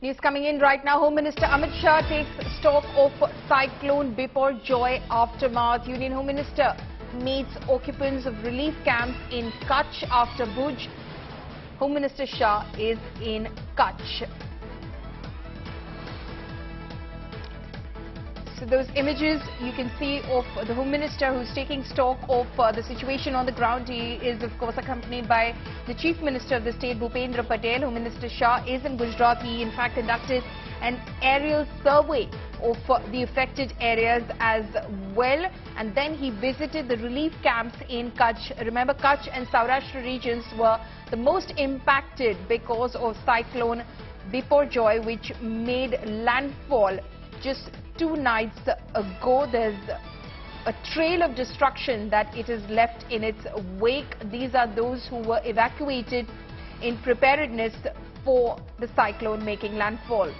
News coming in right now. Home Minister Amit Shah takes stock of cyclone Biparjoy aftermath. Union Home Minister meets occupants of relief camps in Kutch after Bhuj. Home Minister Shah is in Kutch. So those images you can see of the Home Minister who's taking stock of the situation on the ground. He is of course accompanied by the Chief Minister of the state, Bhupendra Patel. Home Minister Shah is in Gujarat. He in fact conducted an aerial survey of the affected areas as well, and then he visited the relief camps in Kutch. Remember, Kutch and Saurashtra regions were the most impacted because of cyclone Biparjoy, which made landfall just 2 nights ago. There's a trail of destruction that it has left in its wake. These are those who were evacuated in preparedness for the cyclone making landfall.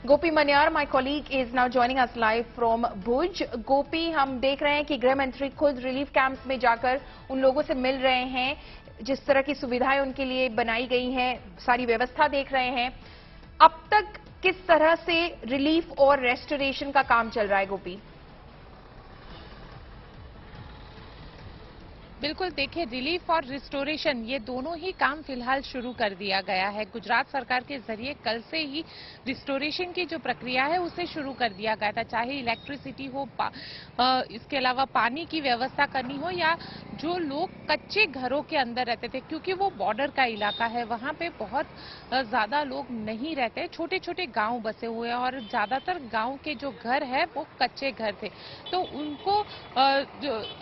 Gopi Manyar, my colleague, is now joining us live from Bhuj. Gopi, हम देख रहे हैं कि गृह मंत्री खुद relief camps में जाकर उन लोगों से मिल रहे हैं, जिस तरह की सुविधाएं उनके लिए बनाई गई हैं, सारी व्यवस्था देख रहे हैं. अब तक किस तरह से रिलीफ और रेस्टोरेशन का काम चल रहा है, गोपी? बिल्कुल, देखिए, रिलीफ और रिस्टोरेशन ये दोनों ही काम फिलहाल शुरू कर दिया गया है. गुजरात सरकार के जरिए कल से ही रिस्टोरेशन की जो प्रक्रिया है उसे शुरू कर दिया गया था. चाहे इलेक्ट्रिसिटी हो, इसके अलावा पानी की व्यवस्था करनी हो, या जो लोग कच्चे घरों के अंदर रहते थे, क्योंकि वो बॉर्डर का इलाका है, वहां पे बहुत ज्यादा लोग नहीं रहते, छोटे छोटे गांव बसे हुए हैं और ज्यादातर गांव के जो घर है वो कच्चे घर थे, तो उनको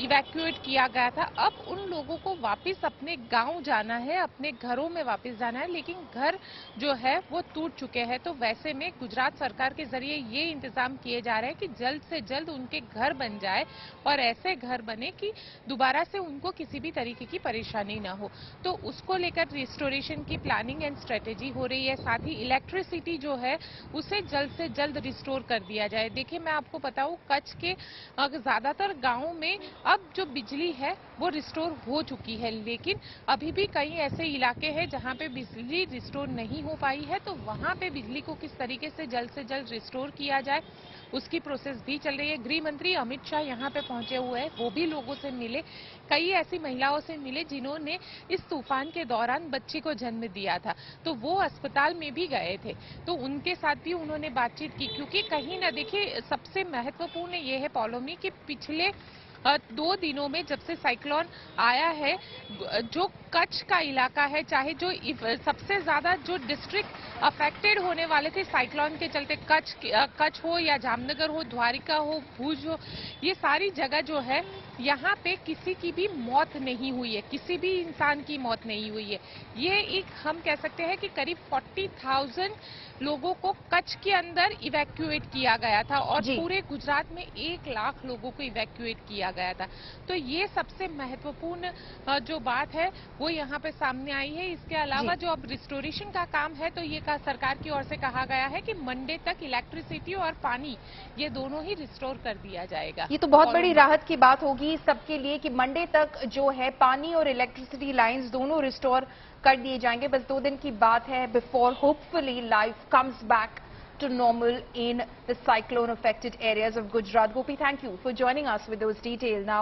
इवैक्यूएट किया गया था. अब उन लोगों को वापस अपने गांव जाना है, अपने घरों में वापस जाना है, लेकिन घर जो है वो टूट चुके हैं. तो वैसे में गुजरात सरकार के जरिए ये इंतजाम किए जा रहे हैं कि जल्द से जल्द उनके घर बन जाए और ऐसे घर बने कि दोबारा से उनको किसी भी तरीके की परेशानी ना हो. तो उसको लेकर रिस्टोरेशन की प्लानिंग एंड स्ट्रेटेजी हो रही है. साथ ही इलेक्ट्रिसिटी जो है उसे जल्द से जल्द रिस्टोर कर दिया जाए. देखिए, मैं आपको बताऊं, कच्छ के ज्यादातर गांवों में अब जो बिजली है वो रिस्टोर हो चुकी है, लेकिन अभी भी कई ऐसे इलाके हैं जहां पे बिजली रिस्टोर नहीं हो पाई है. तो वहां पे बिजली को किस तरीके से जल्द रिस्टोर किया जाए उसकी प्रोसेस भी चल रही है. गृह मंत्री अमित शाह यहाँ पे पहुंचे हुए हैं, वो भी लोगों से मिले, कई ऐसी महिलाओं से मिले जिन्होंने इस तूफान के दौरान बच्ची को जन्म दिया था, तो वो अस्पताल में भी गए थे, तो उनके साथ भी उन्होंने बातचीत की. क्योंकि कहीं ना, देखिए, सबसे महत्वपूर्ण ये है पौलोमी कि पिछले 2 दिनों में जब से साइक्लोन आया है, जो कच्छ का इलाका है, चाहे जो सबसे ज्यादा जो डिस्ट्रिक्ट अफेक्टेड होने वाले थे साइक्लोन के चलते, कच्छ हो या जामनगर हो, द्वारिका हो, भुज हो, ये सारी जगह जो है यहाँ पे किसी की भी मौत नहीं हुई है, किसी भी इंसान की मौत नहीं हुई है. ये एक, हम कह सकते हैं कि करीब 40,000 लोगों को कच्छ के अंदर इवैक्यूएट किया गया था और पूरे गुजरात में 1 लाख लोगों को इवैक्यूएट किया गया था. तो ये सबसे महत्वपूर्ण जो बात है वो यहाँ पे सामने आई है. इसके अलावा जो अब रिस्टोरेशन का काम है, तो ये सरकार की ओर से कहा गया है कि मंडे तक इलेक्ट्रिसिटी और पानी ये दोनों ही रिस्टोर कर दिया जाएगा. ये तो बहुत बड़ी राहत की बात होगी सबके लिए कि मंडे तक जो है पानी और इलेक्ट्रिसिटी लाइंस दोनों रिस्टोर कर दिए जाएंगे. बस 2 दिन की बात है before hopefully life comes back to normal in the cyclone affected areas of Gujarat. Gopi, thank you for joining us with those details. Now